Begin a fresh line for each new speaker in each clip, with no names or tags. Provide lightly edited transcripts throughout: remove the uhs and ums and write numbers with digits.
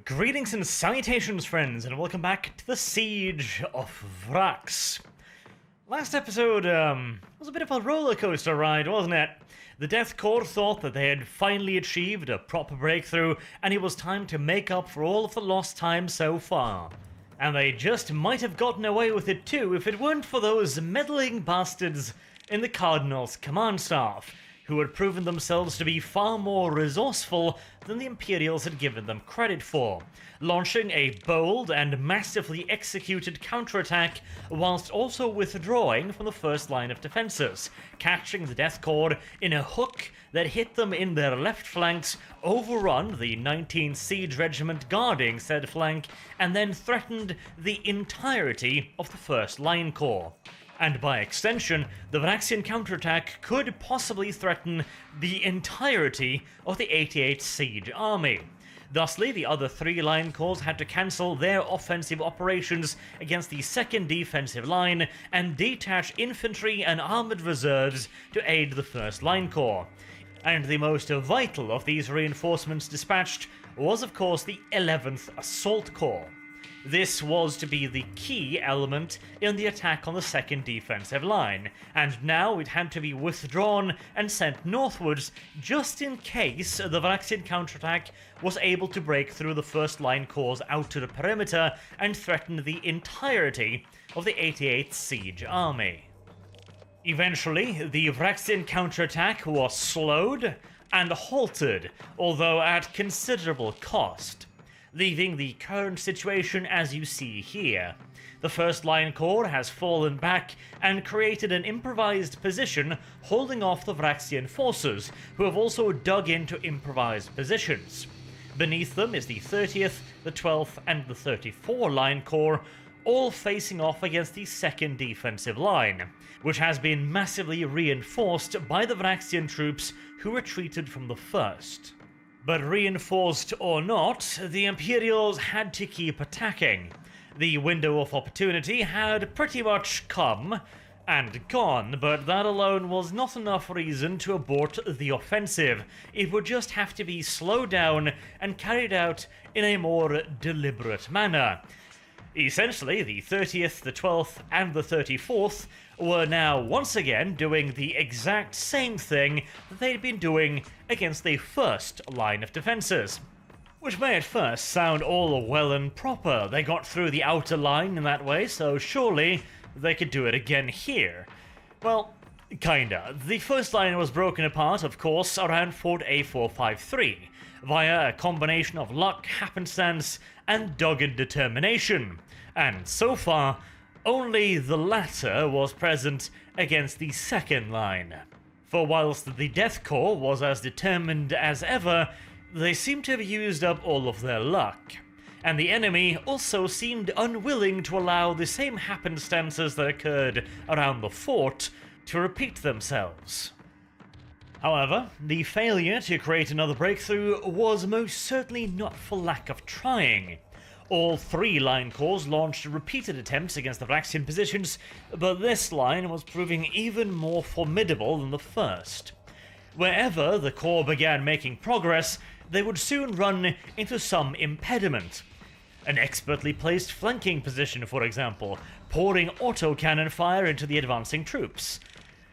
Greetings and salutations, friends, and welcome back to the Siege of Vraks. Last episode, was a bit of a roller coaster ride, wasn't it? The Death Corps thought that they had finally achieved a proper breakthrough, and it was time to make up for all of the lost time so far. And they just might have gotten away with it too if it weren't for those meddling bastards in the Cardinal's command staff, who had proven themselves to be far more resourceful than the Imperials had given them credit for, launching a bold and massively executed counterattack whilst also withdrawing from the first line of defences, catching the Death Corps in a hook that hit them in their left flanks, overrun the 19th Siege Regiment guarding said flank, and then threatened the entirety of the first line corps. And by extension, the Vraxian counterattack could possibly threaten the entirety of the 88th Siege Army. Thusly, the other three line corps had to cancel their offensive operations against the second defensive line and detach infantry and armoured reserves to aid the first line corps. And the most vital of these reinforcements dispatched was, of course, the 11th Assault Corps. This was to be the key element in the attack on the second defensive line, and now it had to be withdrawn and sent northwards just in case the Vraxian counterattack was able to break through the first line corps out to the perimeter and threaten the entirety of the 88th Siege Army. Eventually, the Vraxian counterattack was slowed and halted, although at considerable cost, leaving the current situation as you see here. The first line corps has fallen back and created an improvised position holding off the Vraxian forces, who have also dug into improvised positions. Beneath them is the 30th, the 12th and the 34 line corps, all facing off against the second defensive line, which has been massively reinforced by the Vraxian troops who retreated from the first. But reinforced or not, the Imperials had to keep attacking. The window of opportunity had pretty much come and gone, but that alone was not enough reason to abort the offensive. It would just have to be slowed down and carried out in a more deliberate manner. Essentially, the 30th, the 12th, and the 34th were now once again doing the exact same thing that they'd been doing against the first line of defences. Which may at first sound all well and proper. They got through the outer line in that way, so surely they could do it again here. Well, kinda. The first line was broken apart, of course, around Fort A453, via a combination of luck, happenstance, and dogged determination. And so far, only the latter was present against the second line. For whilst the Death Corps was as determined as ever, they seemed to have used up all of their luck. And the enemy also seemed unwilling to allow the same happenstances that occurred around the fort to repeat themselves. However, the failure to create another breakthrough was most certainly not for lack of trying. All three line corps launched repeated attempts against the Vraxian positions, but this line was proving even more formidable than the first. Wherever the corps began making progress, they would soon run into some impediment. An expertly placed flanking position, for example, pouring autocannon fire into the advancing troops.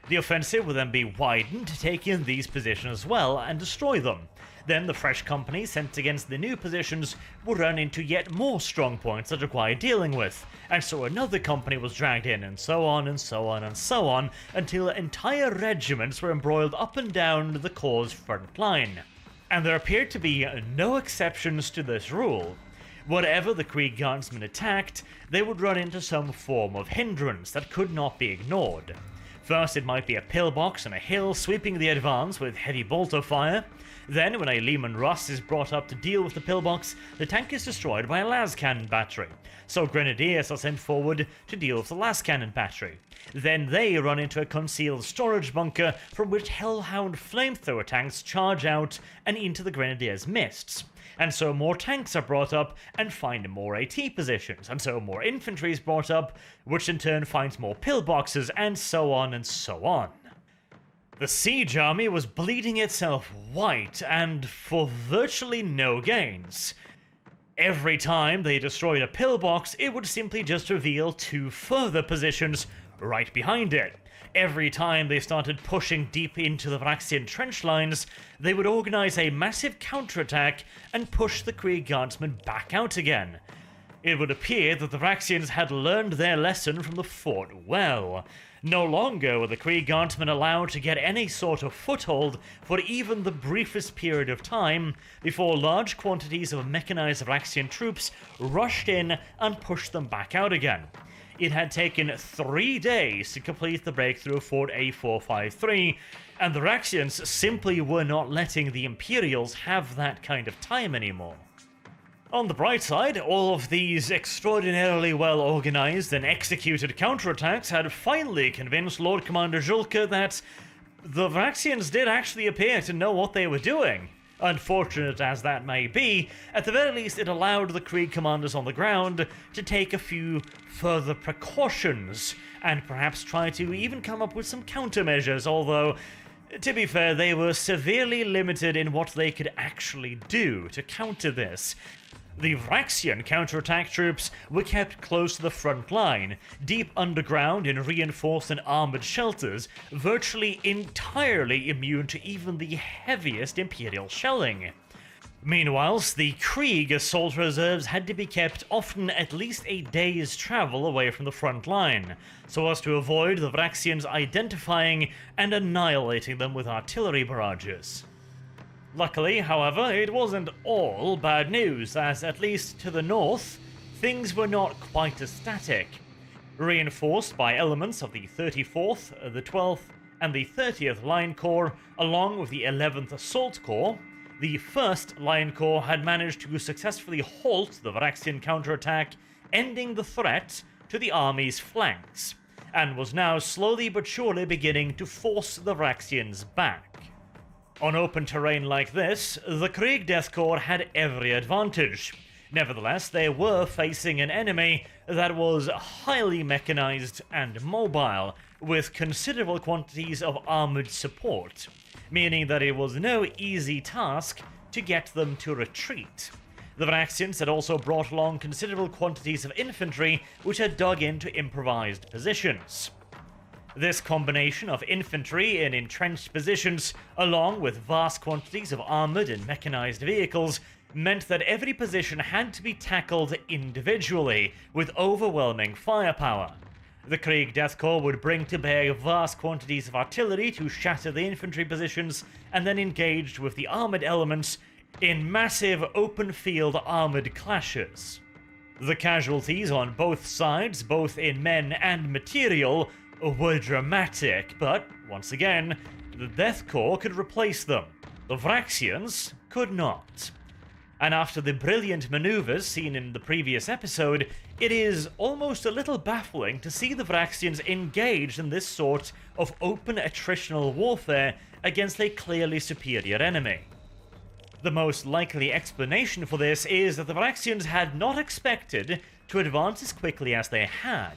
The offensive would then be widened to take in these positions as well and destroy them. Then the fresh company sent against the new positions would run into yet more strong points that required dealing with, and so another company was dragged in, and so on and so on and so on, until entire regiments were embroiled up and down the corps' front line. And there appeared to be no exceptions to this rule. Whatever the Krieg Guardsmen attacked, they would run into some form of hindrance that could not be ignored. First, it might be a pillbox on a hill sweeping the advance with heavy bolter fire. Then, when a Lehman Russ is brought up to deal with the pillbox, the tank is destroyed by a las cannon battery, so grenadiers are sent forward to deal with the las cannon battery. Then they run into a concealed storage bunker from which Hellhound flamethrower tanks charge out and into the grenadiers' mists. And so more tanks are brought up and find more AT positions, and so more infantry is brought up, which in turn finds more pillboxes, and so on and so on. The siege army was bleeding itself white, and for virtually no gains. Every time they destroyed a pillbox, it would simply just reveal 2 further positions right behind it. Every time they started pushing deep into the Vraxian trench lines, they would organize a massive counterattack and push the Krieg Guardsmen back out again. It would appear that the Vraxians had learned their lesson from the fort well. No longer were the Krieg Guardsmen allowed to get any sort of foothold for even the briefest period of time before large quantities of mechanized Vraxian troops rushed in and pushed them back out again. It had taken 3 days to complete the breakthrough of Fort A453, and the Vraxians simply were not letting the Imperials have that kind of time anymore. On the bright side, all of these extraordinarily well organized and executed counterattacks had finally convinced Lord Commander Julka that the Vraxians did actually appear to know what they were doing. Unfortunate as that may be, at the very least it allowed the Krieg commanders on the ground to take a few further precautions, and perhaps try to even come up with some countermeasures, although, to be fair, they were severely limited in what they could actually do to counter this. The Vraxian counterattack troops were kept close to the front line, deep underground in reinforced and armored shelters, virtually entirely immune to even the heaviest Imperial shelling. Meanwhile, the Krieg assault reserves had to be kept often at least a day's travel away from the front line, so as to avoid the Vraxians identifying and annihilating them with artillery barrages. Luckily, however, it wasn't all bad news, as at least to the north, things were not quite as static. Reinforced by elements of the 34th, the 12th, and the 30th Line Corps, along with the 11th Assault Corps, the 1st Line Corps had managed to successfully halt the Vraxian counterattack, ending the threat to the army's flanks, and was now slowly but surely beginning to force the Vraxians back. On open terrain like this, the Krieg Death Corps had every advantage. Nevertheless, they were facing an enemy that was highly mechanized and mobile, with considerable quantities of armored support, meaning that it was no easy task to get them to retreat. The Vraxians had also brought along considerable quantities of infantry, which had dug into improvised positions. This combination of infantry in entrenched positions, along with vast quantities of armored and mechanized vehicles, meant that every position had to be tackled individually, with overwhelming firepower. The Krieg Death Corps would bring to bear vast quantities of artillery to shatter the infantry positions, and then engaged with the armored elements in massive open-field armored clashes. The casualties on both sides, both in men and material, were dramatic, but, once again, the Death Corps could replace them. The Vraxians could not. And after the brilliant maneuvers seen in the previous episode, it is almost a little baffling to see the Vraxians engaged in this sort of open attritional warfare against a clearly superior enemy. The most likely explanation for this is that the Vraxians had not expected to advance as quickly as they had.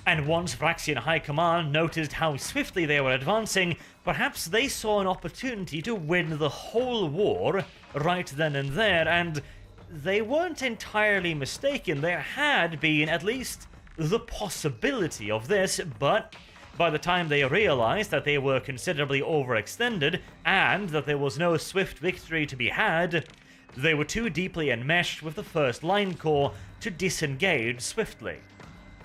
And once Vraxian High Command noticed how swiftly they were advancing, perhaps they saw an opportunity to win the whole war right then and there, and they weren't entirely mistaken. There had been at least the possibility of this, but by the time they realized that they were considerably overextended and that there was no swift victory to be had, they were too deeply enmeshed with the 1st Line Corps to disengage swiftly.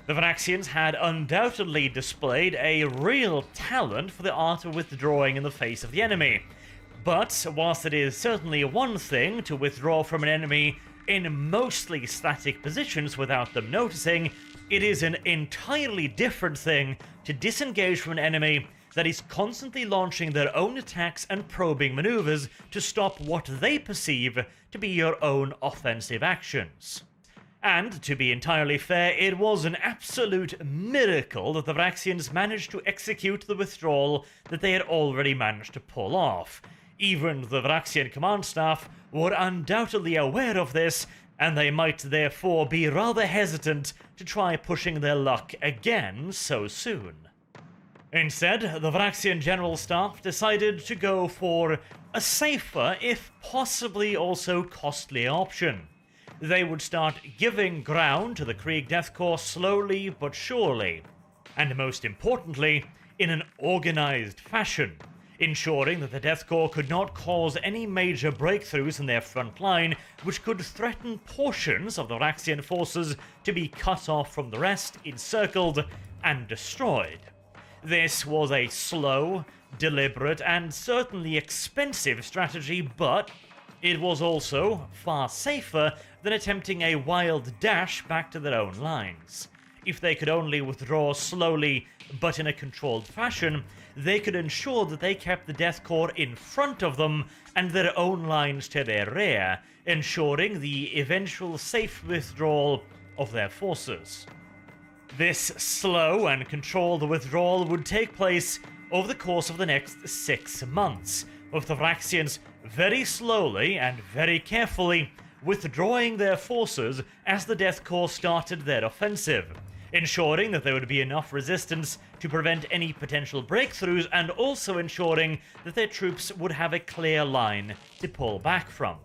The Vraxians had undoubtedly displayed a real talent for the art of withdrawing in the face of the enemy. But whilst it is certainly one thing to withdraw from an enemy in mostly static positions without them noticing, it is an entirely different thing to disengage from an enemy that is constantly launching their own attacks and probing maneuvers to stop what they perceive to be your own offensive actions. And, to be entirely fair, it was an absolute miracle that the Vraxians managed to execute the withdrawal that they had already managed to pull off. Even the Vraxian command staff were undoubtedly aware of this, and they might therefore be rather hesitant to try pushing their luck again so soon. Instead, the Vraxian general staff decided to go for a safer, if possibly also costly option. they would start giving ground to the Krieg Death Corps slowly but surely, and most importantly, in an organized fashion, ensuring that the Death Corps could not cause any major breakthroughs in their front line, which could threaten portions of the Vraxian forces to be cut off from the rest, encircled, and destroyed. This was a slow, deliberate, and certainly expensive strategy, but it was also far safer than attempting a wild dash back to their own lines. If they could only withdraw slowly but in a controlled fashion, they could ensure that they kept the Death Corps in front of them and their own lines to their rear, ensuring the eventual safe withdrawal of their forces. This slow and controlled withdrawal would take place over the course of the next 6 months, with the Vraxians very slowly and very carefully withdrawing their forces as the Death Corps started their offensive, ensuring that there would be enough resistance to prevent any potential breakthroughs, and also ensuring that their troops would have a clear line to pull back from.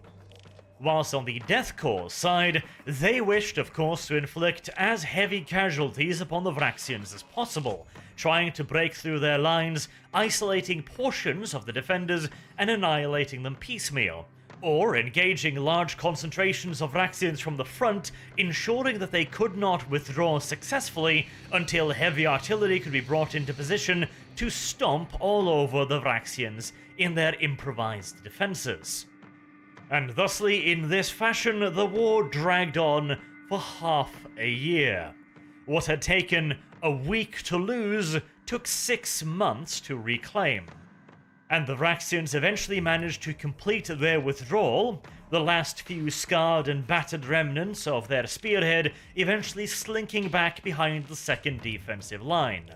Whilst on the Death Corps side, they wished, of course, to inflict as heavy casualties upon the Vraxians as possible, trying to break through their lines, isolating portions of the defenders and annihilating them piecemeal, or engaging large concentrations of Vraxians from the front, ensuring that they could not withdraw successfully until heavy artillery could be brought into position to stomp all over the Vraxians in their improvised defenses. And thusly, in this fashion, the war dragged on for half a year. What had taken a week to lose took 6 months to reclaim. And the Vraxians eventually managed to complete their withdrawal, the last few scarred and battered remnants of their spearhead eventually slinking back behind the second defensive line.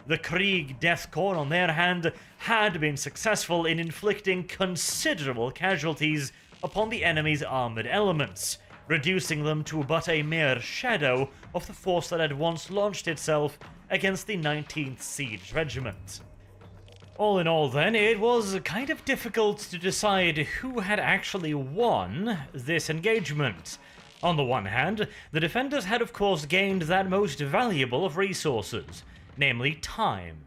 The Krieg Death Corps, on their hand, had been successful in inflicting considerable casualties upon the enemy's armored elements, reducing them to but a mere shadow of the force that had once launched itself against the 19th Siege Regiment. All in all then, it was kind of difficult to decide who had actually won this engagement. On the one hand, the defenders had of course gained that most valuable of resources, namely time.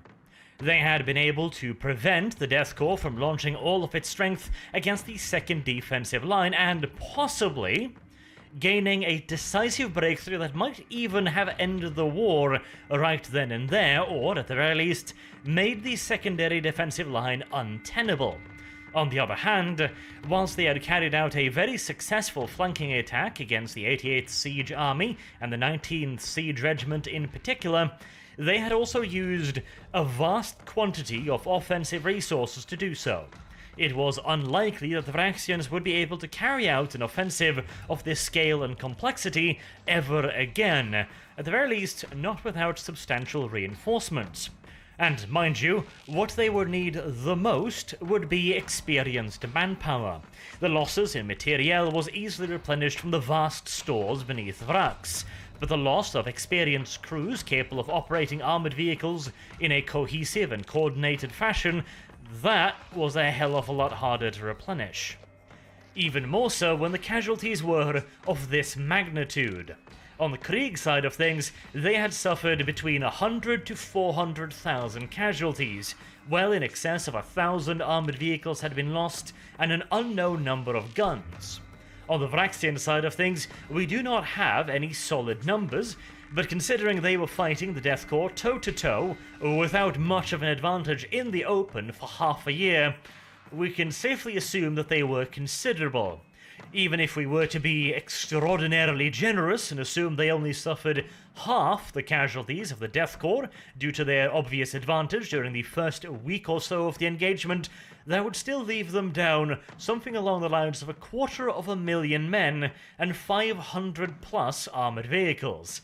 They had been able to prevent the Death Corps from launching all of its strength against the second defensive line, and possibly gaining a decisive breakthrough that might even have ended the war right then and there, or at the very least made the secondary defensive line untenable. On the other hand, whilst they had carried out a very successful flanking attack against the 88th Siege Army and the 19th Siege Regiment in particular, they had also used a vast quantity of offensive resources to do so. It was unlikely that the Vraxians would be able to carry out an offensive of this scale and complexity ever again, at the very least not without substantial reinforcements. And mind you, what they would need the most would be experienced manpower. The losses in materiel was easily replenished from the vast stores beneath Vraks, but the loss of experienced crews capable of operating armored vehicles in a cohesive and coordinated fashion, that was a hell of a lot harder to replenish. Even more so when the casualties were of this magnitude. On the Krieg side of things, they had suffered between 100 to 400,000 casualties, well in excess of 1,000 armored vehicles had been lost, and an unknown number of guns. On the Vraxian side of things, we do not have any solid numbers, but considering they were fighting the Death Corps toe-to-toe, without much of an advantage in the open for half a year, we can safely assume that they were considerable. Even if we were to be extraordinarily generous and assume they only suffered half the casualties of the Death Corps due to their obvious advantage during the first week or so of the engagement, that would still leave them down something along the lines of 250,000 men and 500 plus armored vehicles.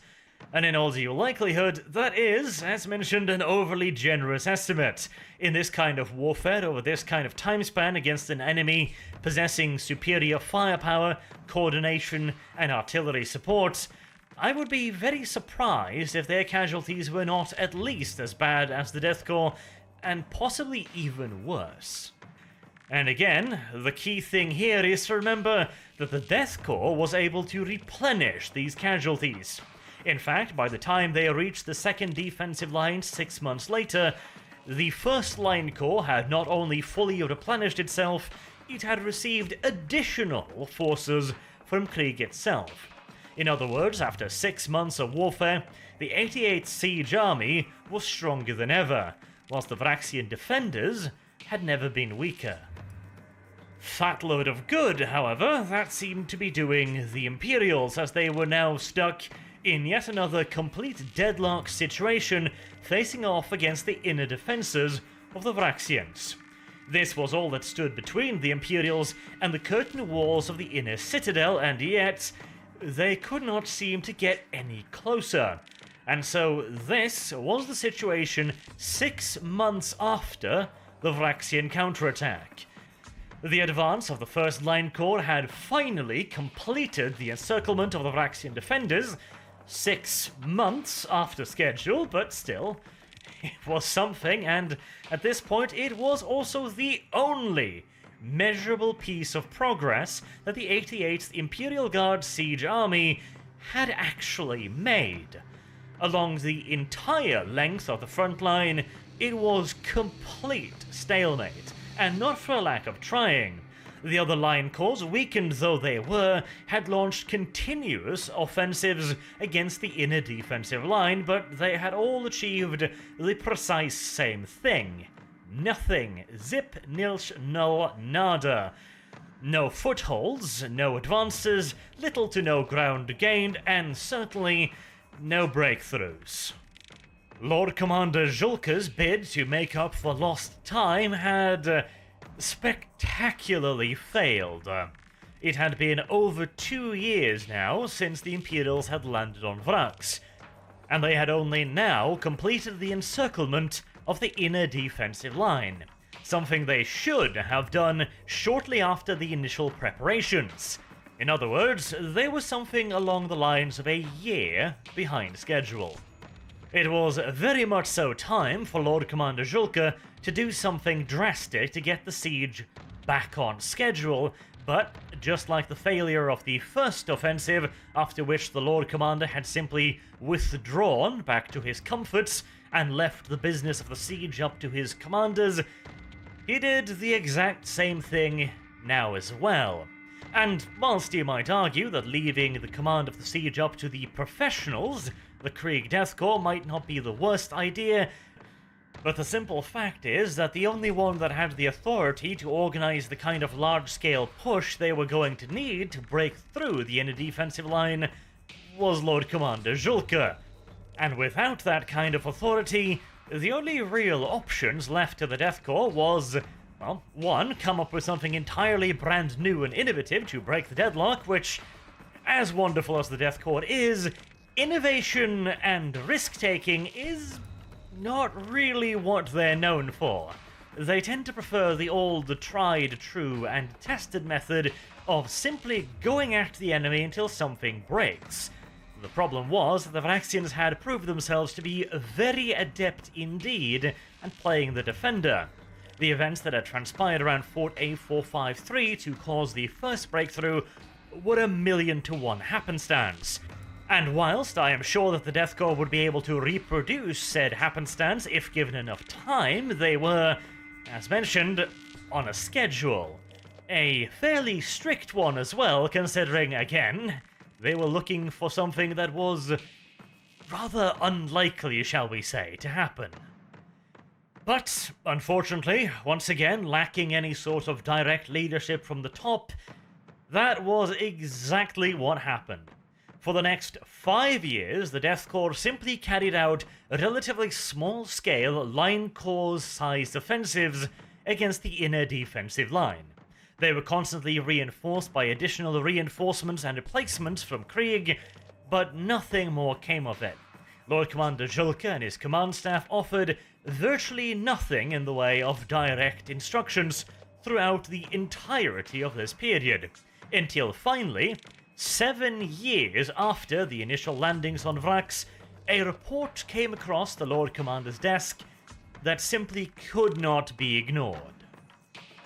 And in all due likelihood, that is, as mentioned, an overly generous estimate. In this kind of warfare, over this kind of time span against an enemy possessing superior firepower, coordination, and artillery support, I would be very surprised if their casualties were not at least as bad as the Death Corps, and possibly even worse. And again, the key thing here is to remember that the Death Corps was able to replenish these casualties. In fact, by the time they reached the second defensive line 6 months later, the first line corps had not only fully replenished itself, it had received additional forces from Krieg itself. In other words, after 6 months of warfare, the 88th Siege Army was stronger than ever, whilst the Vraxian defenders had never been weaker. Fat load of good, however, that seemed to be doing the Imperials, as they were now stuck in yet another complete deadlock situation, facing off against the inner defences of the Vraxians. This was all that stood between the Imperials and the curtain walls of the inner citadel, and yet they could not seem to get any closer. And so this was the situation 6 months after the Vraxian counterattack. The advance of the First Line Corps had finally completed the encirclement of the Vraxian defenders 6 months after schedule, but still, it was something, and at this point it was also the only measurable piece of progress that the 88th Imperial Guard Siege Army had actually made. Along the entire length of the front line, it was complete stalemate, and not for a lack of trying. The other line corps, weakened though they were, had launched continuous offensives against the inner defensive line, but they had all achieved the precise same thing. Nothing. Zip, nilch, no, nada. No footholds, no advances, little to no ground gained, and certainly no breakthroughs. Lord Commander Julka's bid to make up for lost time had spectacularly failed. It had been over 2 years now since the Imperials had landed on Vraks, and they had only now completed the encirclement of the inner defensive line, something they should have done shortly after the initial preparations. In other words, they were something along the lines of a year behind schedule. It was very much so time for Lord Commander Julka to do something drastic to get the siege back on schedule, but just like the failure of the first offensive, after which the Lord Commander had simply withdrawn back to his comforts and left the business of the siege up to his commanders, he did the exact same thing now as well. And whilst you might argue that leaving the command of the siege up to the professionals, the Krieg Death Corps, might not be the worst idea, but the simple fact is that the only one that had the authority to organize the kind of large-scale push they were going to need to break through the inner defensive line was Lord Commander Julka. And without that kind of authority, the only real options left to the Death Corps was, well, one, come up with something entirely brand new and innovative to break the deadlock, which, as wonderful as the Death Corps is, innovation and risk-taking is not really what they're known for. They tend to prefer the old, tried, true, and tested method of simply going at the enemy until something breaks. The problem was that the Vraxians had proved themselves to be very adept indeed at playing the defender. The events that had transpired around Fort A453 to cause the first breakthrough were 1,000,000 to 1 happenstance. And whilst I am sure that the Death Corps would be able to reproduce said happenstance if given enough time, they were, as mentioned, on a schedule. A fairly strict one as well, considering, again, they were looking for something that was rather unlikely, shall we say, to happen. But, unfortunately, once again, lacking any sort of direct leadership from the top, that was exactly what happened. For the next 5 years, the Death Corps simply carried out relatively small-scale line corps-sized offensives against the inner defensive line. They were constantly reinforced by additional reinforcements and replacements from Krieg, but nothing more came of it. Lord Commander Julka and his command staff offered virtually nothing in the way of direct instructions throughout the entirety of this period, until finally, 7 years after the initial landings on Vraks, a report came across the Lord Commander's desk that simply could not be ignored.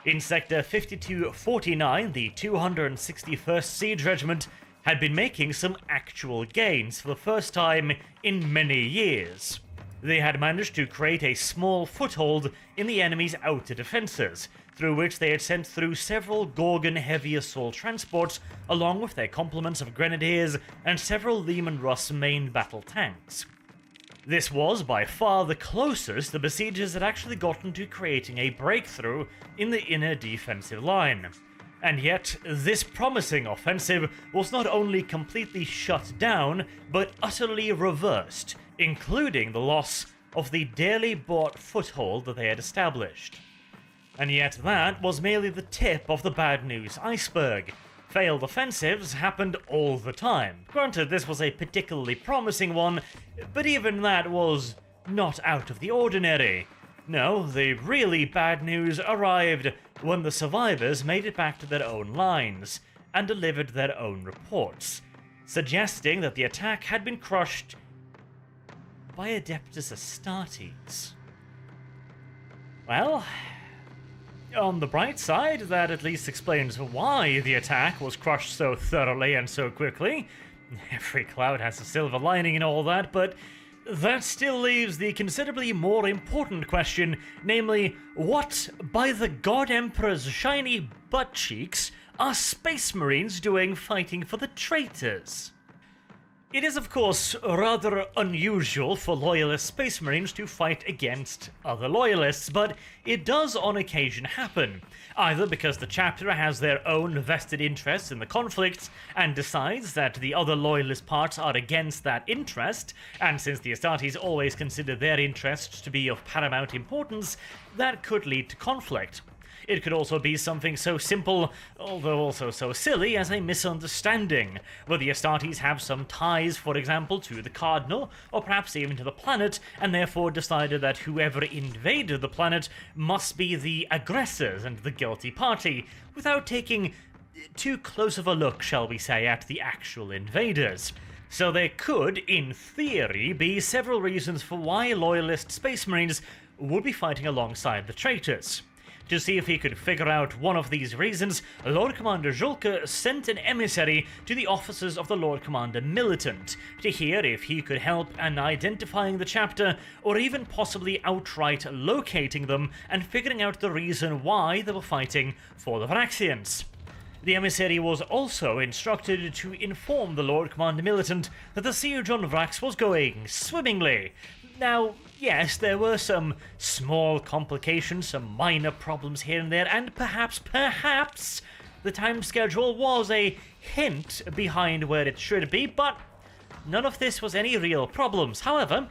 In Sector 5249, the 261st Siege Regiment had been making some actual gains for the first time in many years. They had managed to create a small foothold in the enemy's outer defences, through which they had sent through several Gorgon heavy assault transports, along with their complements of grenadiers and several Lehman Russ main battle tanks. This was by far the closest the besiegers had actually gotten to creating a breakthrough in the inner defensive line. And yet, this promising offensive was not only completely shut down, but utterly reversed, including the loss of the dearly bought foothold that they had established. And yet that was merely the tip of the bad news iceberg. Failed offensives happened all the time. Granted, this was a particularly promising one, but even that was not out of the ordinary. No, the really bad news arrived when the survivors made it back to their own lines and delivered their own reports, suggesting that the attack had been crushed by Adeptus Astartes. Well, on the bright side, that at least explains why the attack was crushed so thoroughly and so quickly. Every cloud has a silver lining and all that, but that still leaves the considerably more important question, namely, what, by the God Emperor's shiny butt cheeks, are Space Marines doing fighting for the traitors? It is, of course, rather unusual for Loyalist Space Marines to fight against other Loyalists, but it does on occasion happen, either because the chapter has their own vested interests in the conflict and decides that the other Loyalist parts are against that interest, and since the Astartes always consider their interests to be of paramount importance, that could lead to conflict. It could also be something so simple, although also so silly, as a misunderstanding, where the Astartes have some ties, for example, to the Cardinal, or perhaps even to the planet, and therefore decided that whoever invaded the planet must be the aggressors and the guilty party, without taking too close of a look, shall we say, at the actual invaders. So there could, in theory, be several reasons for why Loyalist Space Marines would be fighting alongside the traitors. To see if he could figure out one of these reasons, Lord Commander Julka sent an emissary to the officers of the Lord Commander Militant to hear if he could help in identifying the chapter, or even possibly outright locating them and figuring out the reason why they were fighting for the Vraxians. The emissary was also instructed to inform the Lord Commander Militant that the siege on Vraks was going swimmingly. Now, yes, there were some small complications, some minor problems here and there, and perhaps, the time schedule was a hint behind where it should be, but none of this was any real problems. However,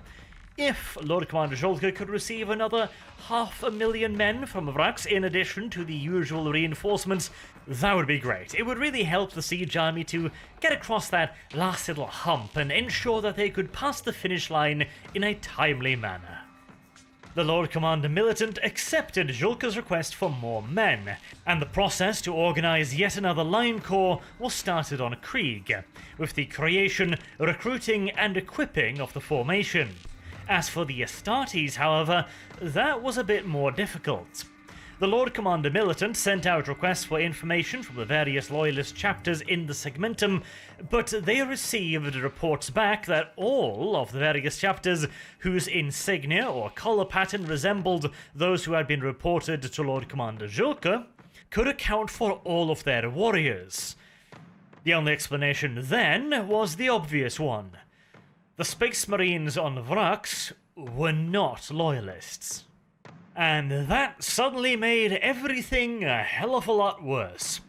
if Lord Commander Julka could receive another 500,000 men from Vraks in addition to the usual reinforcements, that would be great. It would really help the siege army to get across that last little hump and ensure that they could pass the finish line in a timely manner. The Lord Commander Militant accepted Julka's request for more men, and the process to organize yet another line corps was started on Krieg, with the creation, recruiting, and equipping of the formation. As for the Astartes, however, that was a bit more difficult. The Lord Commander Militant sent out requests for information from the various Loyalist chapters in the segmentum, but they received reports back that all of the various chapters whose insignia or color pattern resembled those who had been reported to Lord Commander Julka could account for all of their warriors. The only explanation then was the obvious one. The Space Marines on Vraks were not Loyalists. And that suddenly made everything a hell of a lot worse.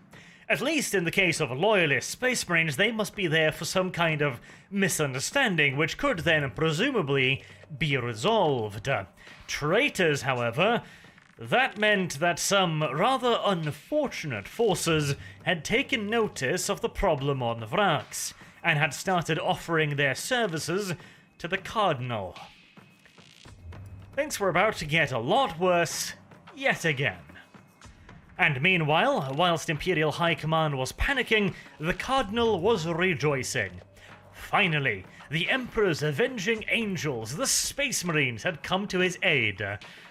At least in the case of Loyalist Space Marines, they must be there for some kind of misunderstanding, which could then presumably be resolved. Traitors, however, that meant that some rather unfortunate forces had taken notice of the problem on Vraks, and had started offering their services to the Cardinal. Things were about to get a lot worse yet again. And meanwhile, whilst Imperial High Command was panicking, the Cardinal was rejoicing. Finally, the Emperor's avenging angels, the Space Marines, had come to his aid,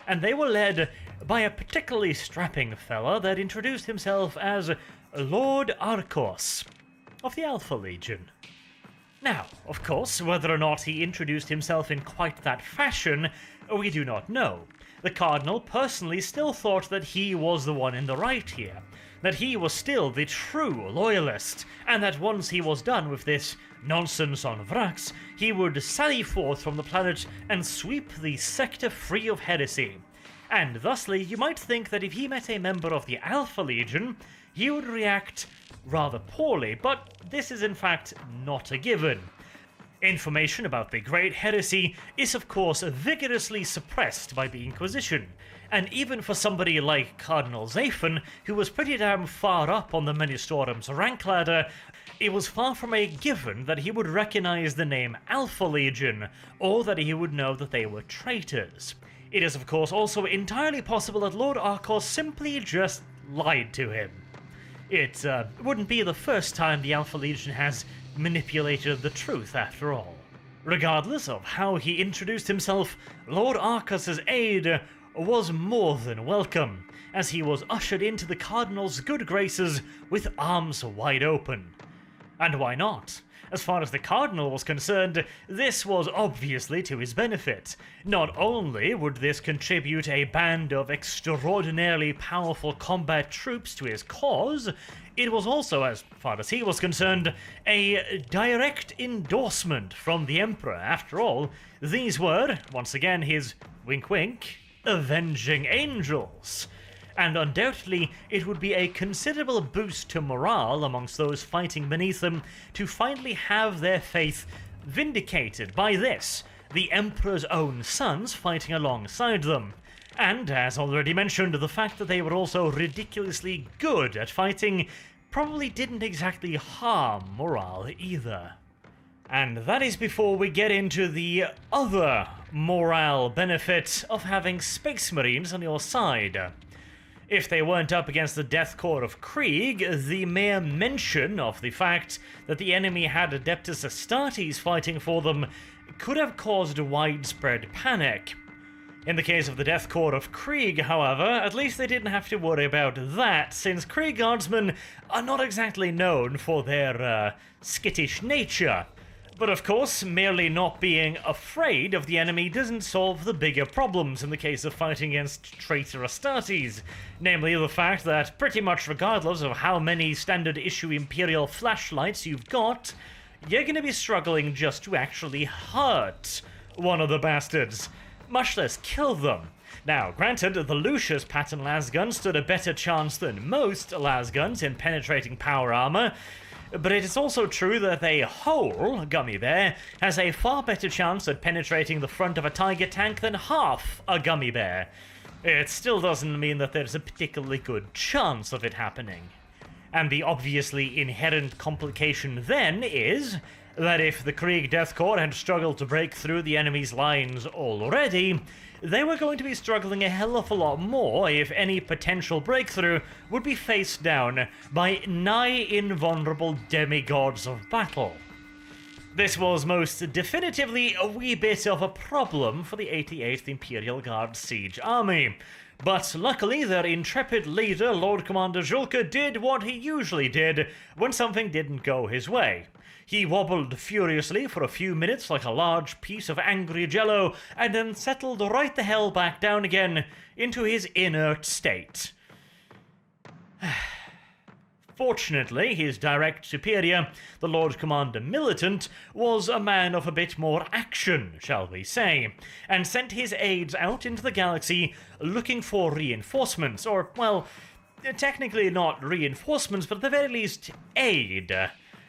and they were led by a particularly strapping fella that introduced himself as Lord Arkos of the Alpha Legion. Now, of course, whether or not he introduced himself in quite that fashion, we do not know. The Cardinal personally still thought that he was the one in the right here, that he was still the true loyalist, and that once he was done with this nonsense on Vraks, he would sally forth from the planet and sweep the sector free of heresy. And thusly, you might think that if he met a member of the Alpha Legion, he would react rather poorly, but this is in fact not a given. Information about the Great Heresy is of course vigorously suppressed by the Inquisition, and even for somebody like Cardinal Zaphon, who was pretty damn far up on the Ministerum's rank ladder, it was far from a given that he would recognize the name Alpha Legion, or that he would know that they were traitors. It is of course also entirely possible that Lord Arkos simply just lied to him. It wouldn't be the first time the Alpha Legion has manipulated the truth, after all. Regardless of how he introduced himself, Lord Arkos' aid was more than welcome, as he was ushered into the Cardinal's good graces with arms wide open. And why not? As far as the Cardinal was concerned, this was obviously to his benefit. Not only would this contribute a band of extraordinarily powerful combat troops to his cause, it was also, as far as he was concerned, a direct endorsement from the Emperor. After all, these were, once again his wink-wink, avenging angels. And undoubtedly it would be a considerable boost to morale amongst those fighting beneath them to finally have their faith vindicated by this, the Emperor's own sons fighting alongside them. And, as already mentioned, the fact that they were also ridiculously good at fighting probably didn't exactly harm morale either. And that is before we get into the other morale benefit of having Space Marines on your side. If they weren't up against the Death Corps of Krieg, the mere mention of the fact that the enemy had Adeptus Astartes fighting for them could have caused widespread panic. In the case of the Death Corps of Krieg, however, at least they didn't have to worry about that, since Krieg Guardsmen are not exactly known for their skittish nature. But of course, merely not being afraid of the enemy doesn't solve the bigger problems in the case of fighting against traitor Astartes, namely the fact that pretty much regardless of how many standard issue Imperial flashlights you've got, you're going to be struggling just to actually hurt one of the bastards, much less kill them. Now, granted, the Lucius pattern lasgun stood a better chance than most lasguns in penetrating power armor, but it is also true that a whole gummy bear has a far better chance at penetrating the front of a Tiger tank than half a gummy bear. It still doesn't mean that there's a particularly good chance of it happening. And the obviously inherent complication then is that if the Krieg Death Corps had struggled to break through the enemy's lines already, they were going to be struggling a hell of a lot more if any potential breakthrough would be faced down by nigh invulnerable demigods of battle. This was most definitively a wee bit of a problem for the 88th Imperial Guard Siege Army, but luckily their intrepid leader, Lord Commander Julka, did what he usually did when something didn't go his way. He wobbled furiously for a few minutes like a large piece of angry jello, and then settled right the hell back down again into his inert state. Fortunately, his direct superior, the Lord Commander Militant, was a man of a bit more action, shall we say, and sent his aides out into the galaxy looking for reinforcements, or, well, technically not reinforcements, but at the very least, aid.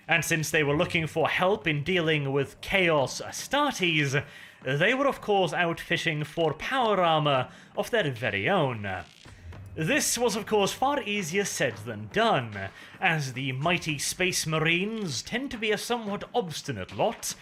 And since they were looking for help in dealing with Chaos Astartes, they were of course out fishing for power armor of their very own. This was of course far easier said than done, as the mighty Space Marines tend to be a somewhat obstinate lot,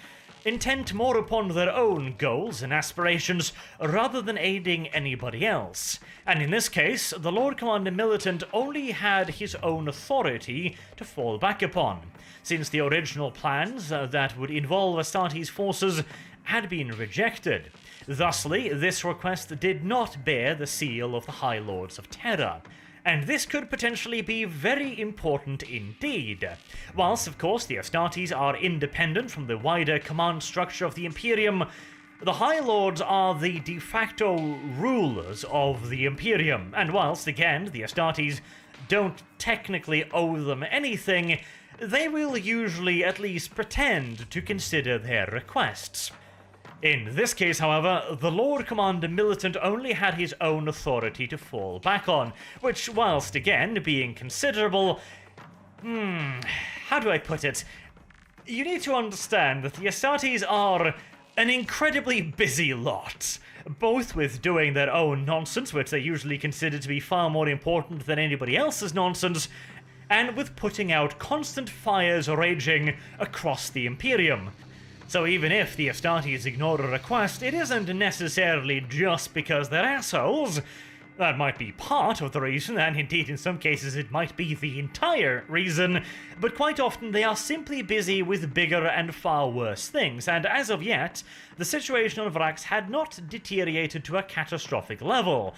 intent more upon their own goals and aspirations rather than aiding anybody else. And in this case, the Lord Commander Militant only had his own authority to fall back upon, since the original plans that would involve Astartes' forces had been rejected. Thusly, this request did not bear the seal of the High Lords of Terra, and this could potentially be very important indeed. Whilst, of course, the Astartes are independent from the wider command structure of the Imperium, the High Lords are the de facto rulers of the Imperium, and whilst, again, the Astartes don't technically owe them anything, they will usually at least pretend to consider their requests. In this case, however, the Lord Commander Militant only had his own authority to fall back on, which, whilst again being considerable, how do I put it? You need to understand that the Astartes are an incredibly busy lot, both with doing their own nonsense, which they usually consider to be far more important than anybody else's nonsense, and with putting out constant fires raging across the Imperium. So even if the Astartes ignore a request, it isn't necessarily just because they're assholes. That might be part of the reason, and indeed in some cases it might be the entire reason, but quite often they are simply busy with bigger and far worse things, and as of yet, the situation on Vraks had not deteriorated to a catastrophic level.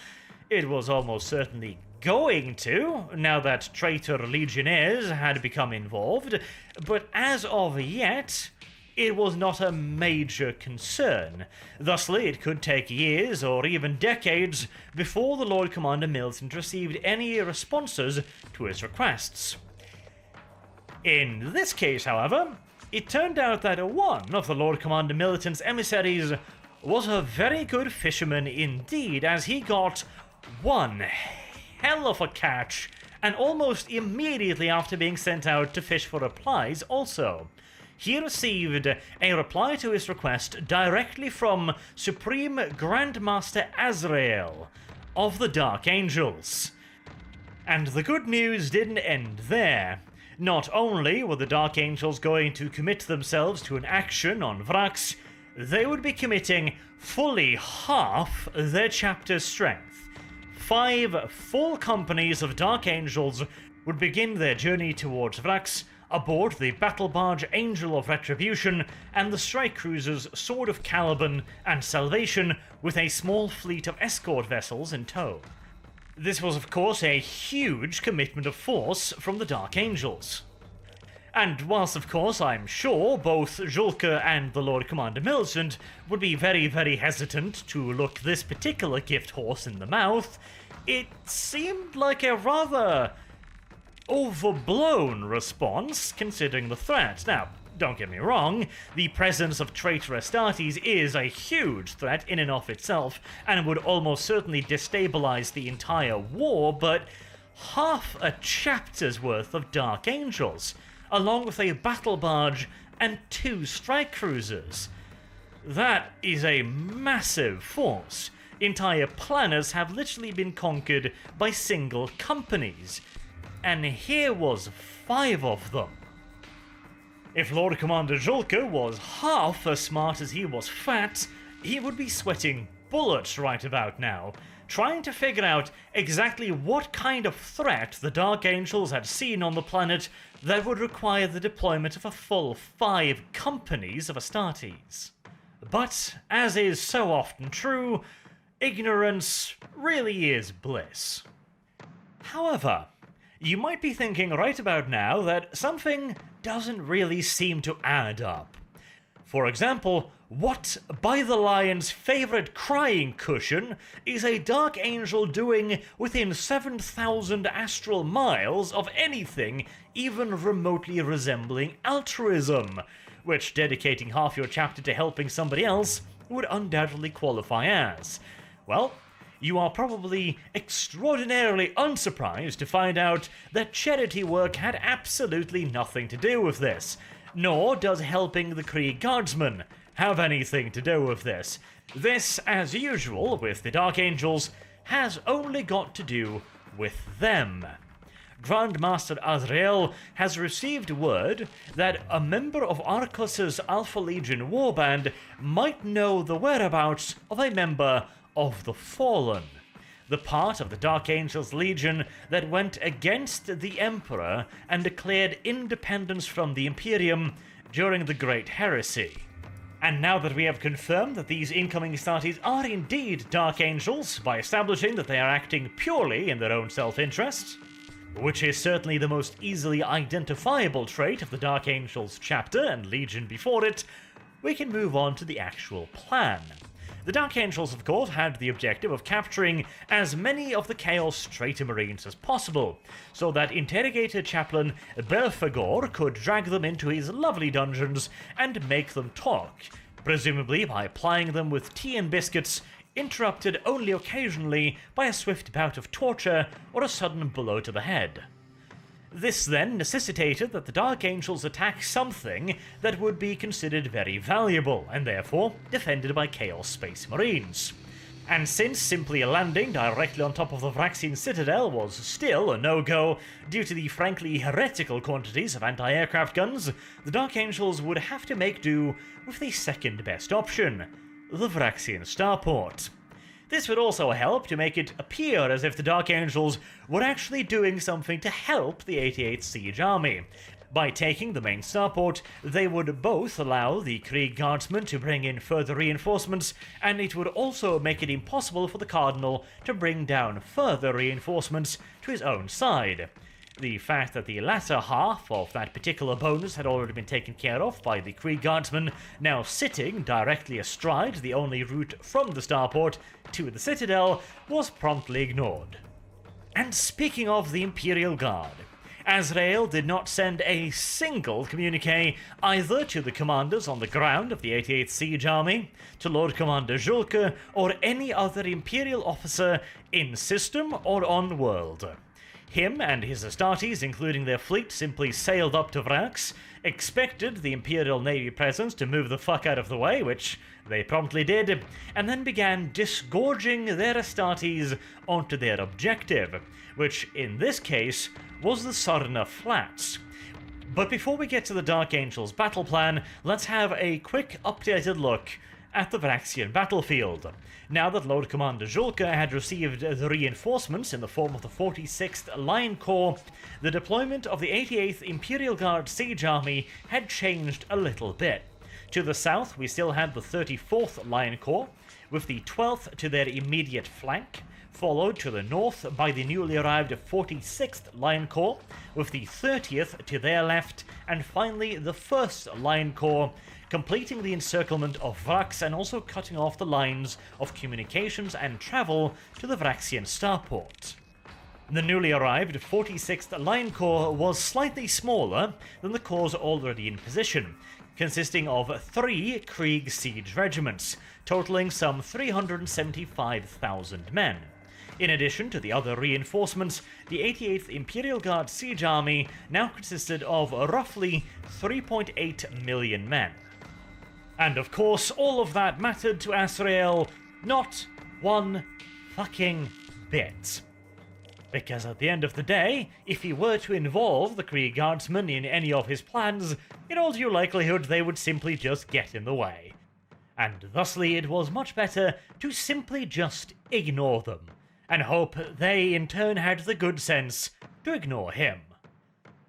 It was almost certainly going to, now that traitor legionnaires had become involved, but as of yet, it was not a major concern. Thusly, it could take years or even decades before the Lord Commander Militant received any responses to his requests. In this case, however, it turned out that one of the Lord Commander Militant's emissaries was a very good fisherman indeed, as he got one hell of a catch, and almost immediately after being sent out to fish for replies also. He received a reply to his request directly from Supreme Grandmaster Azrael of the Dark Angels. And the good news didn't end there. Not only were the Dark Angels going to commit themselves to an action on Vraks, they would be committing fully half their chapter's strength. 5 full companies of Dark Angels would begin their journey towards Vraks aboard the battle barge Angel of Retribution and the strike cruisers Sword of Caliban and Salvation, with a small fleet of escort vessels in tow. This was of course a huge commitment of force from the Dark Angels. And whilst of course I'm sure both Julka and the Lord Commander Militant would be very, very hesitant to look this particular gift horse in the mouth, it seemed like a rather overblown response, considering the threat. Now, don't get me wrong, the presence of traitor Astartes is a huge threat in and of itself, and would almost certainly destabilize the entire war, but half a chapter's worth of Dark Angels, along with a battle barge and 2 strike cruisers. That is a massive force. Entire planets have literally been conquered by single companies. And here was 5 of them. If Lord Commander Julka was half as smart as he was fat, he would be sweating bullets right about now, trying to figure out exactly what kind of threat the Dark Angels had seen on the planet that would require the deployment of a full 5 companies of Astartes. But, as is so often true, ignorance really is bliss. However, you might be thinking right about now that something doesn't really seem to add up. For example, what by the Lion's favourite crying cushion is a Dark Angel doing within 7,000 astral miles of anything even remotely resembling altruism, which dedicating half your chapter to helping somebody else would undoubtedly qualify as? Well, you are probably extraordinarily unsurprised to find out that charity work had absolutely nothing to do with this, nor does helping the Kree Guardsmen have anything to do with this. This, as usual with the Dark Angels, has only got to do with them. Grandmaster Azrael has received word that a member of Arcos's Alpha Legion warband might know the whereabouts of a member of the Fallen, the part of the Dark Angels Legion that went against the Emperor and declared independence from the Imperium during the Great Heresy. And now that we have confirmed that these incoming Astartes are indeed Dark Angels, by establishing that they are acting purely in their own self-interest, which is certainly the most easily identifiable trait of the Dark Angels chapter and Legion before it, we can move on to the actual plan. The Dark Angels, of course, had the objective of capturing as many of the Chaos Traitor Marines as possible, so that Interrogator Chaplain Belphegor could drag them into his lovely dungeons and make them talk, presumably by plying them with tea and biscuits, interrupted only occasionally by a swift bout of torture or a sudden blow to the head. This then necessitated that the Dark Angels attack something that would be considered very valuable, and therefore defended by Chaos Space Marines. And since simply landing directly on top of the Vraxian Citadel was still a no-go due to the frankly heretical quantities of anti-aircraft guns, the Dark Angels would have to make do with the second best option, the Vraxian Starport. This would also help to make it appear as if the Dark Angels were actually doing something to help the 88th Siege Army. By taking the main starport, they would both allow the Krieg Guardsmen to bring in further reinforcements, and it would also make it impossible for the Cardinal to bring down further reinforcements to his own side. The fact that the latter half of that particular bonus had already been taken care of by the Krieg Guardsmen, now sitting directly astride the only route from the starport to the Citadel, was promptly ignored. And speaking of the Imperial Guard, Azrael did not send a single communique either to the commanders on the ground of the 88th Siege Army, to Lord Commander Julke, or any other Imperial officer in system or on world. Him and his Astartes, including their fleet, simply sailed up to Vraks, expected the Imperial Navy presence to move the fuck out of the way, which they promptly did, and then began disgorging their Astartes onto their objective, which in this case was the Sarna Flats. But before we get to the Dark Angels battle plan, let's have a quick updated look at the Vraxian battlefield. Now that Lord Commander Julke had received the reinforcements in the form of the 46th Line Corps, the deployment of the 88th Imperial Guard Siege Army had changed a little bit. To the south, we still had the 34th Line Corps, with the 12th to their immediate flank, followed to the north by the newly arrived 46th Line Corps, with the 30th to their left, and finally the 1st Line Corps, completing the encirclement of Vraks and also cutting off the lines of communications and travel to the Vraxian starport. The newly arrived 46th Line Corps was slightly smaller than the corps already in position, consisting of 3 Krieg siege regiments, totaling some 375,000 men. In addition to the other reinforcements, the 88th Imperial Guard Siege Army now consisted of roughly 3.8 million men. And of course, all of that mattered to Azrael not one fucking bit. Because at the end of the day, if he were to involve the Krieg Guardsmen in any of his plans, in all due likelihood they would simply just get in the way. And thusly it was much better to simply just ignore them, and hope they in turn had the good sense to ignore him.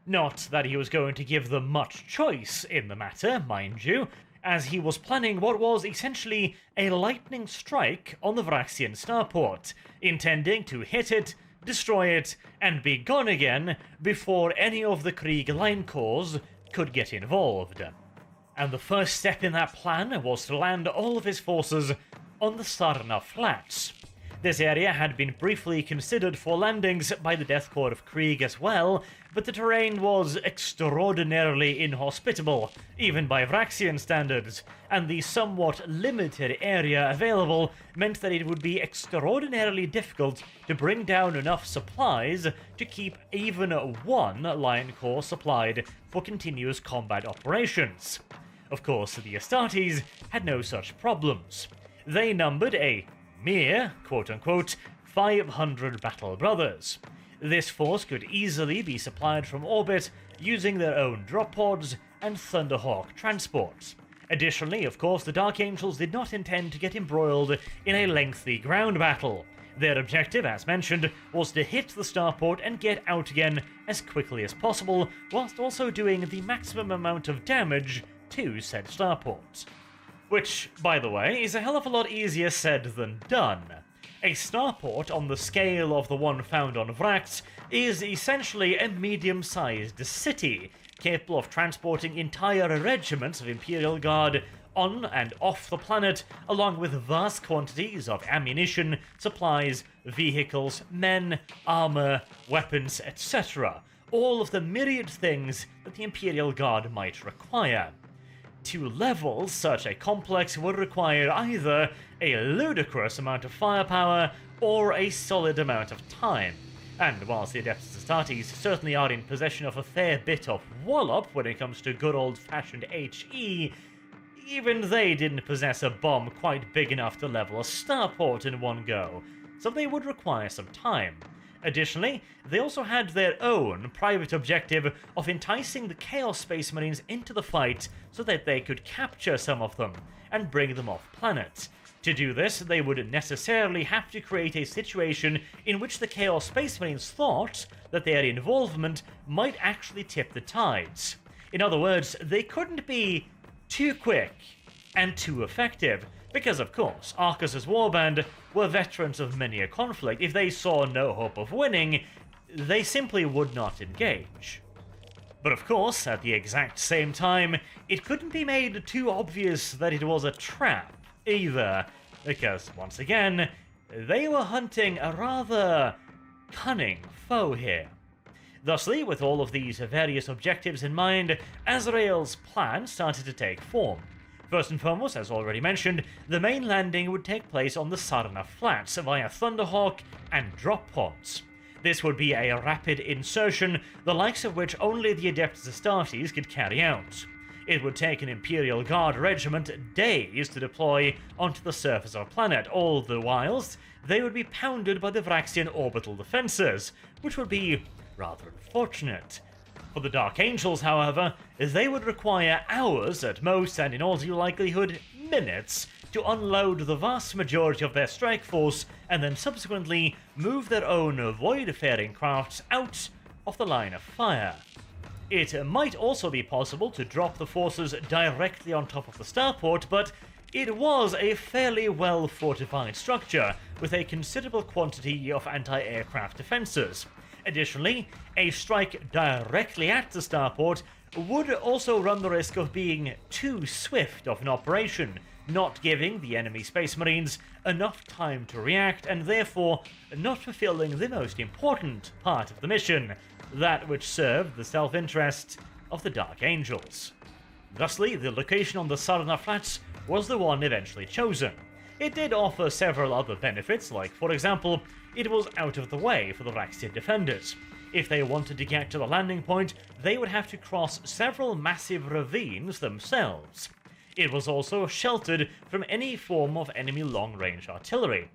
Not that he was going to give them much choice in the matter, mind you, as he was planning what was essentially a lightning strike on the Vraxian starport, intending to hit it, destroy it, and be gone again before any of the Krieg line corps could get involved. And the first step in that plan was to land all of his forces on the Sarna Flats. This area had been briefly considered for landings by the Death Corps of Krieg as well, but the terrain was extraordinarily inhospitable, even by Vraxian standards, and the somewhat limited area available meant that it would be extraordinarily difficult to bring down enough supplies to keep even one line corps supplied for continuous combat operations. Of course, the Astartes had no such problems. They numbered a mere, quote-unquote, 500 battle brothers. This force could easily be supplied from orbit using their own drop pods and Thunderhawk transports. Additionally, of course, the Dark Angels did not intend to get embroiled in a lengthy ground battle. Their objective, as mentioned, was to hit the starport and get out again as quickly as possible, whilst also doing the maximum amount of damage to said starport. Which, by the way, is a hell of a lot easier said than done. A starport on the scale of the one found on Vraks is essentially a medium-sized city, capable of transporting entire regiments of Imperial Guard on and off the planet, along with vast quantities of ammunition, supplies, vehicles, men, armor, weapons, etc. All of the myriad things that the Imperial Guard might require. To level such a complex would require either a ludicrous amount of firepower or a solid amount of time. And whilst the Adeptus Astartes certainly are in possession of a fair bit of wallop when it comes to good old-fashioned HE, even they didn't possess a bomb quite big enough to level a starport in one go, so they would require some time. Additionally, they also had their own private objective of enticing the Chaos Space Marines into the fight so that they could capture some of them and bring them off planet. To do this, they would necessarily have to create a situation in which the Chaos Space Marines thought that their involvement might actually tip the tides. In other words, they couldn't be too quick and too effective, because of course, Arcus's warband were veterans of many a conflict. If they saw no hope of winning, they simply would not engage. But of course, at the exact same time, it couldn't be made too obvious that it was a trap either, because once again, they were hunting a rather cunning foe here. Thusly, with all of these various objectives in mind, Azrael's plan started to take form. First and foremost, as already mentioned, the main landing would take place on the Sarna Flats via Thunderhawk and drop pods. This would be a rapid insertion, the likes of which only the Adeptus Astartes could carry out. It would take an Imperial Guard regiment days to deploy onto the surface of a planet, all the whilst they would be pounded by the Vraxian orbital defenses, which would be rather unfortunate. For the Dark Angels, however, they would require hours at most, and in all due likelihood, minutes, to unload the vast majority of their strike force and then subsequently move their own void-faring crafts out of the line of fire. It might also be possible to drop the forces directly on top of the starport, but it was a fairly well-fortified structure, with a considerable quantity of anti-aircraft defenses. Additionally, a strike directly at the starport would also run the risk of being too swift of an operation, not giving the enemy Space Marines enough time to react, and therefore not fulfilling the most important part of the mission, that which served the self-interest of the Dark Angels. Thusly, the location on the Sarna Flats was the one eventually chosen. It did offer several other benefits, like, for example, it was out of the way for the Vraxian defenders. If they wanted to get to the landing point, they would have to cross several massive ravines themselves. It was also sheltered from any form of enemy long-range artillery.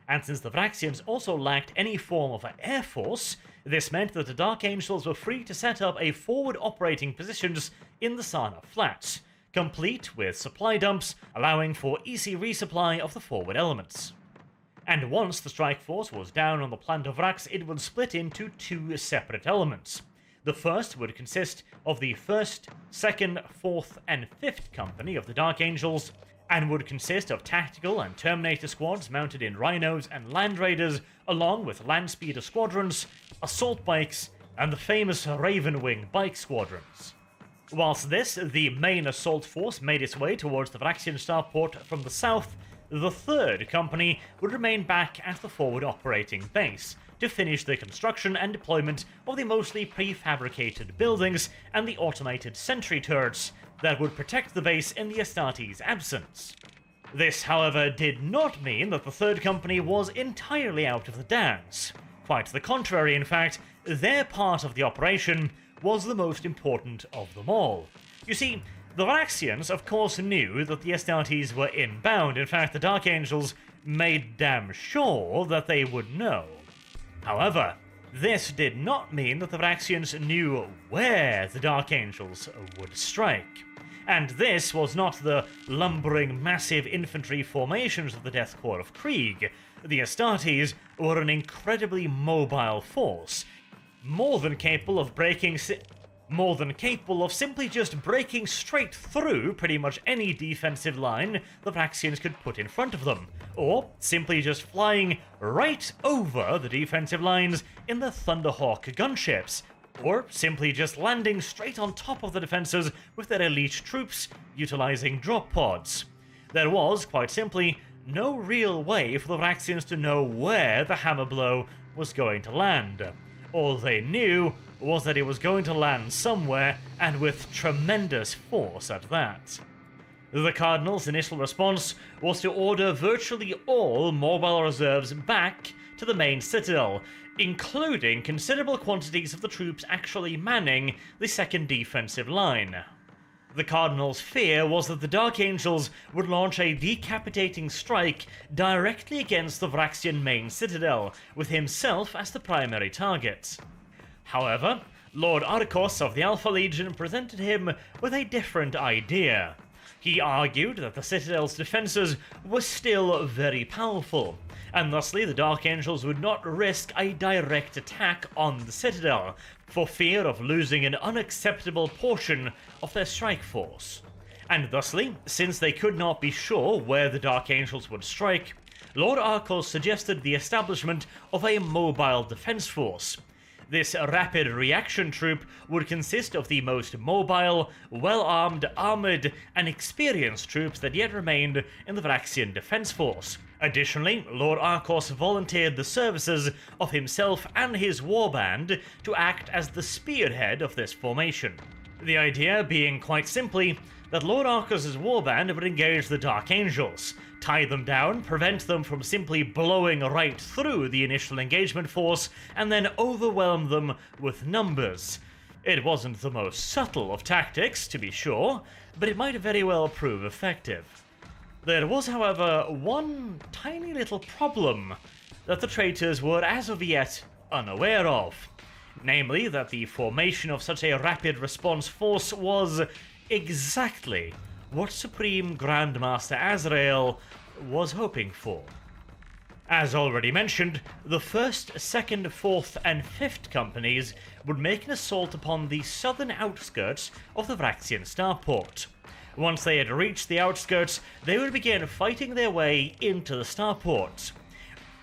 And since the Vraxians also lacked any form of air force, this meant that the Dark Angels were free to set up a forward operating positions in the Sarna Flats, complete with supply dumps, allowing for easy resupply of the forward elements. And once the strike force was down on the planet of Vraks, it would split into two separate elements. The first would consist of the 1st, 2nd, 4th, and 5th Company of the Dark Angels, and would consist of tactical and Terminator squads mounted in Rhinos and Land Raiders, along with Land Speeder squadrons, assault bikes, and the famous Ravenwing bike squadrons. Whilst the main assault force made its way towards the Vraxian starport from the south, the 3rd Company would remain back at the forward operating base to finish the construction and deployment of the mostly prefabricated buildings and the automated sentry turrets that would protect the base in the Astartes' absence. This, however, did not mean that the 3rd Company was entirely out of the dance. Quite the contrary, in fact, their part of the operation was the most important of them all. You see, the Vraxians, of course, knew that the Astartes were inbound. In fact, the Dark Angels made damn sure that they would know. However, This did not mean that the Vraxians knew where the Dark Angels would strike. And this was not the lumbering, massive infantry formations of the Death Corps of Krieg. The Astartes were an incredibly mobile force, more than capable of simply just breaking straight through pretty much any defensive line the Vraxians could put in front of them, or simply just flying right over the defensive lines in the Thunderhawk gunships, or simply just landing straight on top of the defenses with their elite troops, utilizing drop pods. There was, quite simply, no real way for the Vraxians to know where the hammer blow was going to land. All they knew was that it was going to land somewhere, and with tremendous force at that. The Cardinals' initial response was to order virtually all mobile reserves back to the main citadel, including considerable quantities of the troops actually manning the second defensive line. The Cardinals' fear was that the Dark Angels would launch a decapitating strike directly against the Vraxian main citadel, with himself as the primary target. However, Lord Arcos of the Alpha Legion presented him with a different idea. He argued that the Citadel's defenses were still very powerful, and thusly the Dark Angels would not risk a direct attack on the Citadel, for fear of losing an unacceptable portion of their strike force. And thusly, since they could not be sure where the Dark Angels would strike, Lord Arcos suggested the establishment of a mobile defense force. This rapid reaction troop would consist of the most mobile, well-armed, armored, and experienced troops that yet remained in the Vraxian defense force. Additionally, Lord Arcos volunteered the services of himself and his warband to act as the spearhead of this formation. The idea being quite simply that Lord Arcos' warband would engage the Dark Angels, tie them down, prevent them from simply blowing right through the initial engagement force, and then overwhelm them with numbers. It wasn't the most subtle of tactics, to be sure, but it might very well prove effective. There was, however, one tiny little problem that the traitors were as of yet unaware of. Namely, that the formation of such a rapid response force was exactly what Supreme Grandmaster Azrael was hoping for. As already mentioned, the 1st, 2nd, 4th, and 5th companies would make an assault upon the southern outskirts of the Vraxian starport. Once they had reached the outskirts, they would begin fighting their way into the starport.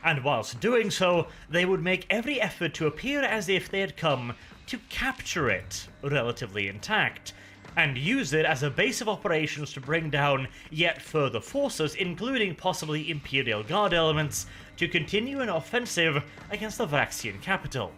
And whilst doing so, they would make every effort to appear as if they had come to capture it relatively intact, and use it as a base of operations to bring down yet further forces, including possibly Imperial Guard elements, to continue an offensive against the Vraxian capital.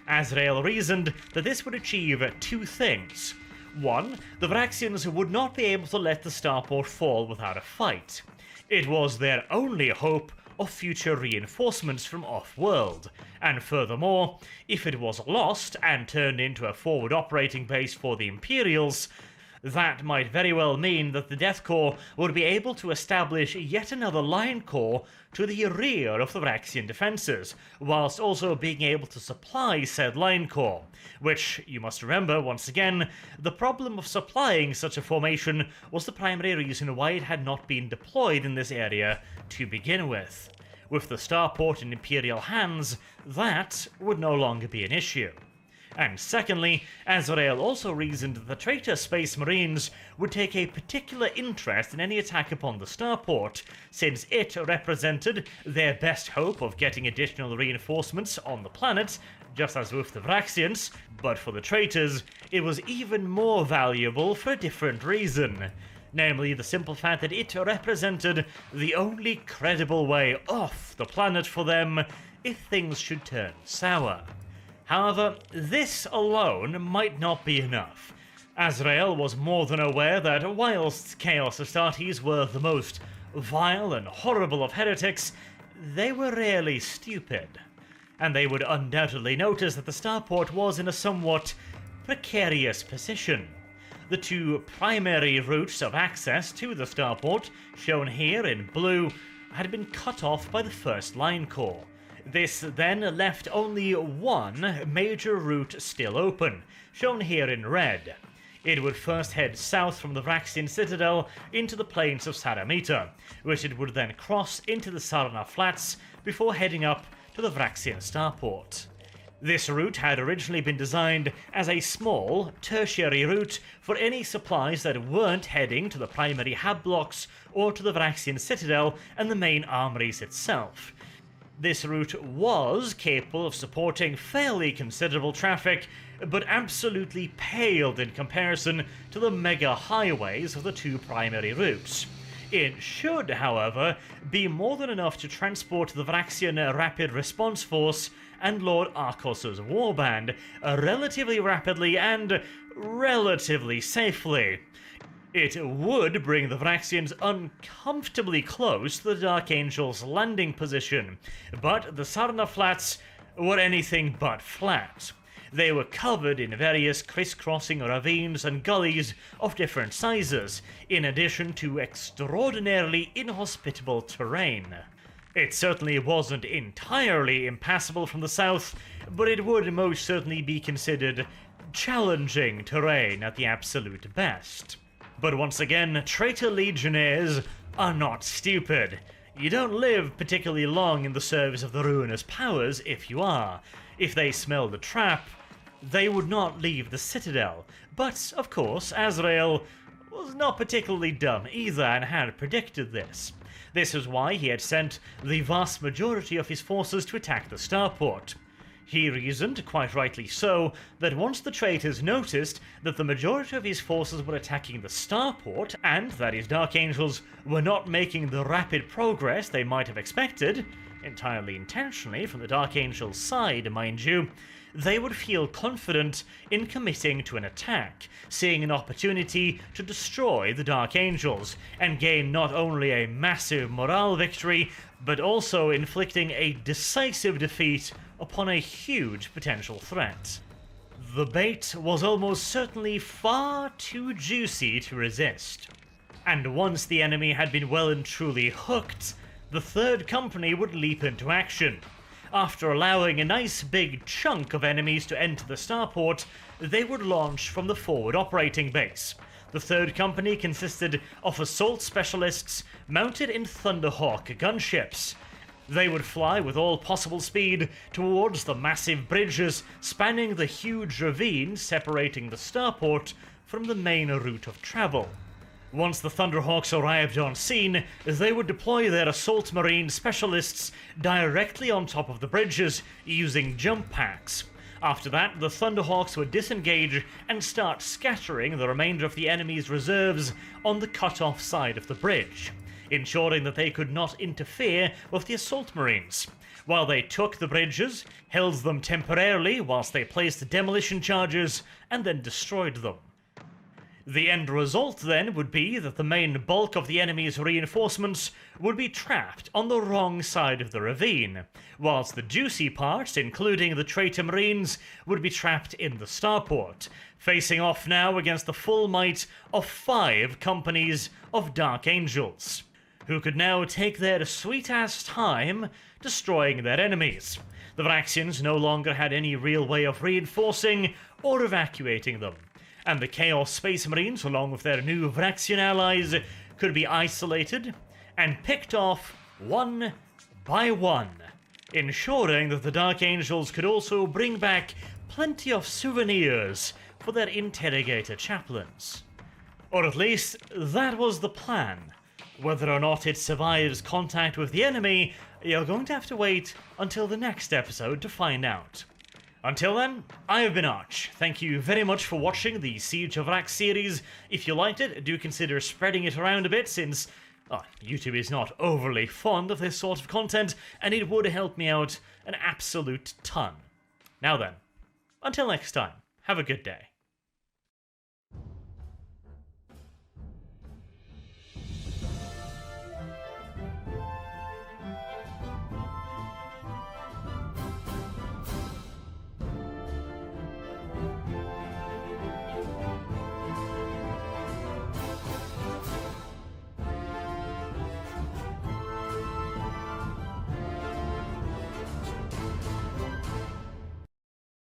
Azrael reasoned that this would achieve two things. One, the Vraxians would not be able to let the starport fall without a fight. It was their only hope of future reinforcements from off-world, and furthermore, if it was lost and turned into a forward operating base for the Imperials, that might very well mean that the Death Corps would be able to establish yet another line corps to the rear of the Vraxian defenses, whilst also being able to supply said line corps, which, you must remember once again, the problem of supplying such a formation was the primary reason why it had not been deployed in this area to begin with. With the starport in Imperial hands, that would no longer be an issue. And secondly, Azrael also reasoned that the traitor Space Marines would take a particular interest in any attack upon the starport, since it represented their best hope of getting additional reinforcements on the planet, just as with the Vraxians, but for the traitors, it was even more valuable for a different reason. Namely, the simple fact that it represented the only credible way off the planet for them if things should turn sour. However, this alone might not be enough. Azrael was more than aware that whilst Chaos Astartes were the most vile and horrible of heretics, they were rarely stupid. And they would undoubtedly notice that the starport was in a somewhat precarious position. The two primary routes of access to the starport, shown here in blue, had been cut off by the first line corps. This then left only one major route still open, shown here in red. It would first head south from the Vraxian citadel into the plains of Saramita, which it would then cross into the Sarna Flats before heading up to the Vraxian starport. This route had originally been designed as a small, tertiary route for any supplies that weren't heading to the primary hab blocks or to the Vraxian citadel and the main armories itself. This route was capable of supporting fairly considerable traffic, but absolutely paled in comparison to the mega highways of the two primary routes. It should, however, be more than enough to transport the Vraxian Rapid Response Force and Lord Arcos' warband relatively rapidly and relatively safely. It would bring the Vraxians uncomfortably close to the Dark Angel's landing position, but the Sarna Flats were anything but flat. They were covered in various crisscrossing ravines and gullies of different sizes, in addition to extraordinarily inhospitable terrain. It certainly wasn't entirely impassable from the south, but it would most certainly be considered challenging terrain at the absolute best. But once again, traitor legionnaires are not stupid. You don't live particularly long in the service of the ruinous powers if you are. If they smelled a trap, they would not leave the citadel. But, of course, Azrael was not particularly dumb either and had predicted this. This was why he had sent the vast majority of his forces to attack the starport. He reasoned, quite rightly so, that once the traitors noticed that the majority of his forces were attacking the starport, and that his Dark Angels were not making the rapid progress they might have expected, entirely intentionally from the Dark Angels' side, mind you, they would feel confident in committing to an attack, seeing an opportunity to destroy the Dark Angels, and gain not only a massive morale victory, but also inflicting a decisive defeat upon a huge potential threat. The bait was almost certainly far too juicy to resist, and once the enemy had been well and truly hooked, the Third Company would leap into action. After allowing a nice big chunk of enemies to enter the starport, they would launch from the forward operating base. The Third Company consisted of assault specialists mounted in Thunderhawk gunships. They would fly with all possible speed towards the massive bridges spanning the huge ravine separating the starport from the main route of travel. Once the Thunderhawks arrived on scene, they would deploy their assault marine specialists directly on top of the bridges using jump packs. After that, the Thunderhawks would disengage and start scattering the remainder of the enemy's reserves on the cut-off side of the bridge, ensuring that they could not interfere with the assault marines. While they took the bridges, held them temporarily whilst they placed demolition charges, and then destroyed them. The end result then would be that the main bulk of the enemy's reinforcements would be trapped on the wrong side of the ravine, whilst the juicy parts, including the traitor marines, would be trapped in the starport, facing off now against the full might of 5 companies of Dark Angels, who could now take their sweet-ass time destroying their enemies. The Vraxians no longer had any real way of reinforcing or evacuating them, and the Chaos Space Marines, along with their new Vraxian allies, could be isolated and picked off one by one, ensuring that the Dark Angels could also bring back plenty of souvenirs for their interrogator chaplains. Or at least, that was the plan. Whether or not it survives contact with the enemy, you're going to have to wait until the next episode to find out. Until then, I have been Arch. Thank you very much for watching the Siege of Vraks series. If you liked it, do consider spreading it around a bit, since YouTube is not overly fond of this sort of content, and it would help me out an absolute ton. Now then, until next time, have a good day.